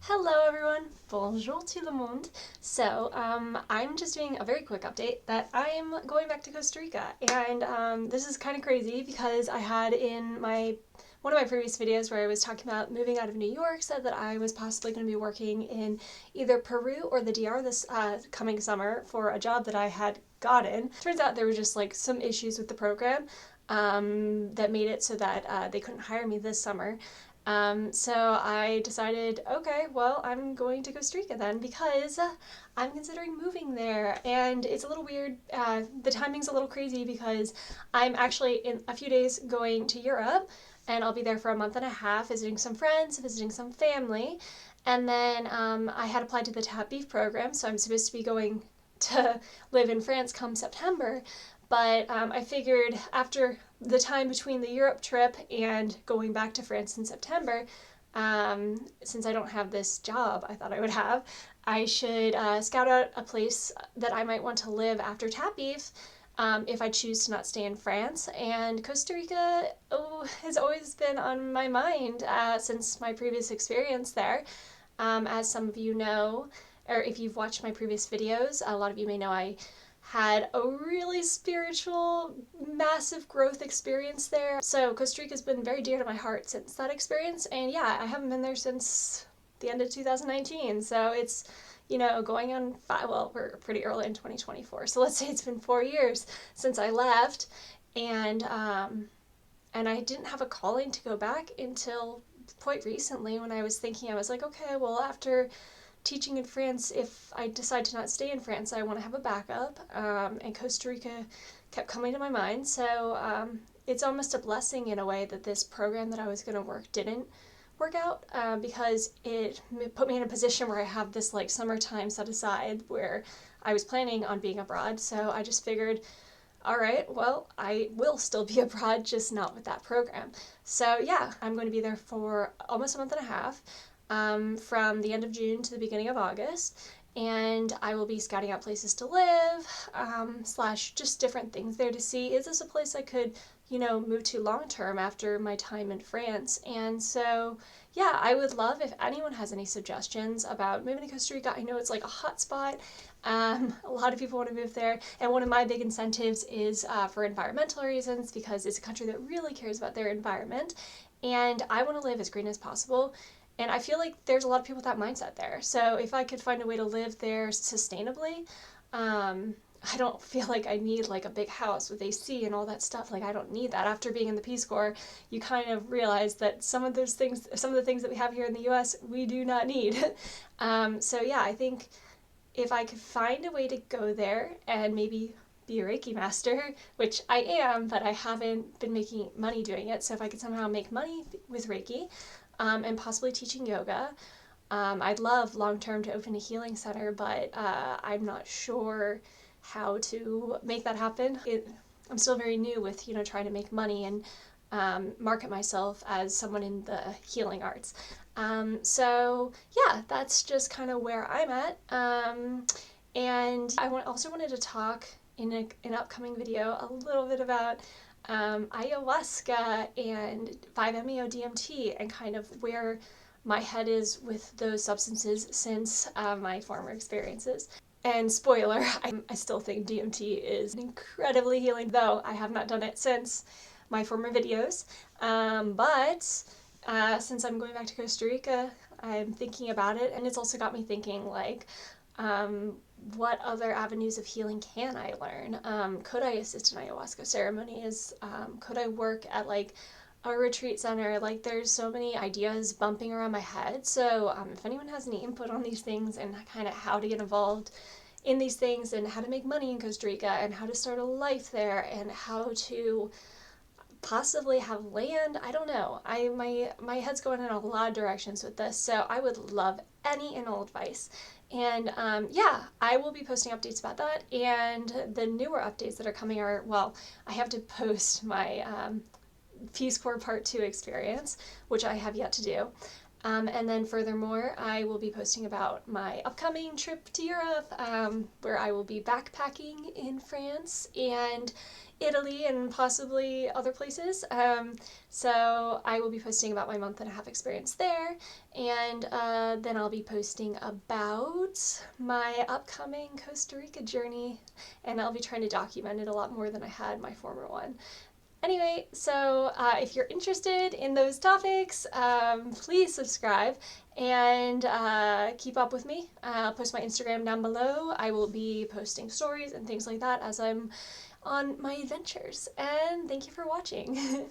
Hello everyone, bonjour tout le monde. So, I'm just doing a very quick update that I'm going back to Costa Rica, and this is kind of crazy because I had in one of my previous videos where I was talking about moving out of New York, said that I was possibly going to be working in either Peru or the DR this coming summer for a job that I had gotten. Turns out there were just like some issues with the program that made it so that they couldn't hire me this summer. So I decided, okay, well, I'm going to Costa Rica then because I'm considering moving there. And it's a little weird. The timing's a little crazy because I'm actually in a few days going to Europe, and I'll be there for a month and a half visiting some friends, visiting some family. And then I had applied to the Tap Beef program, so I'm supposed to be going to live in France come September. But I figured after the time between the Europe trip and going back to France in September, since I don't have this job I thought I would have, I should scout out a place that I might want to live after Tap Beef if I choose to not stay in France. And Costa Rica has always been on my mind since my previous experience there. As some of you know, or if you've watched my previous videos, a lot of you may know I had a really spiritual, massive growth experience there. So Costa Rica has been very dear to my heart since that experience, and yeah, I haven't been there since the end of 2019, so it's, going on well, we're pretty early in 2024, so let's say it's been 4 years since I left, and I didn't have a calling to go back until quite recently when I was thinking, I was like, okay, well, after teaching in France, if I decide to not stay in France, I want to have a backup, and Costa Rica kept coming to my mind, so it's almost a blessing in a way that this program that I was going to work didn't work out, because it put me in a position where I have this like summertime set aside where I was planning on being abroad, so I just figured, all right, well, I will still be abroad, just not with that program. So yeah, I'm going to be there for almost a month and a half, from the end of June to the beginning of August, and I will be scouting out places to live, slash just different things there to see. Is this a place I could, move to long term after my time in France? And so, yeah, I would love if anyone has any suggestions about moving to Costa Rica. I know it's like a hot spot. A lot of people want to move there, and one of my big incentives is for environmental reasons, because it's a country that really cares about their environment, and I want to live as green as possible. And I feel like there's a lot of people with that mindset there. So if I could find a way to live there sustainably, I don't feel like I need like a big house with AC and all that stuff. Like, I don't need that. After being in the Peace Corps, you kind of realize that some of the things that we have here in the US, we do not need. So yeah, I think if I could find a way to go there and maybe be a Reiki master, which I am, but I haven't been making money doing it. So if I could somehow make money with Reiki, and possibly teaching yoga. I'd love long-term to open a healing center, but I'm not sure how to make that happen. I'm still very new with, trying to make money and market myself as someone in the healing arts. So yeah, that's just kind of where I'm at. And I also wanted to talk in an upcoming video a little bit about ayahuasca and 5-MeO-DMT and kind of where my head is with those substances since my former experiences. And spoiler, I still think DMT is incredibly healing, though I have not done it since my former videos. But since I'm going back to Costa Rica, I'm thinking about it, and it's also got me thinking, like, what other avenues of healing can I learn? Could I assist in ayahuasca ceremonies? Could I work at like a retreat center? Like, there's so many ideas bumping around my head. So if anyone has any input on these things and kind of how to get involved in these things and how to make money in Costa Rica and how to start a life there and how to possibly have land, I don't know. My head's going in a lot of directions with this, so I would love any and all advice. And yeah, I will be posting updates about that, and the newer updates that are coming are, well, I have to post my Peace Corps Part 2 experience, which I have yet to do. And then furthermore, I will be posting about my upcoming trip to Europe, where I will be backpacking in France and Italy and possibly other places. So I will be posting about my month and a half experience there, and then I'll be posting about my upcoming Costa Rica journey, and I'll be trying to document it a lot more than I had my former one. Anyway, so if you're interested in those topics, please subscribe and keep up with me. I'll post my Instagram down below. I will be posting stories and things like that as I'm on my adventures. And thank you for watching.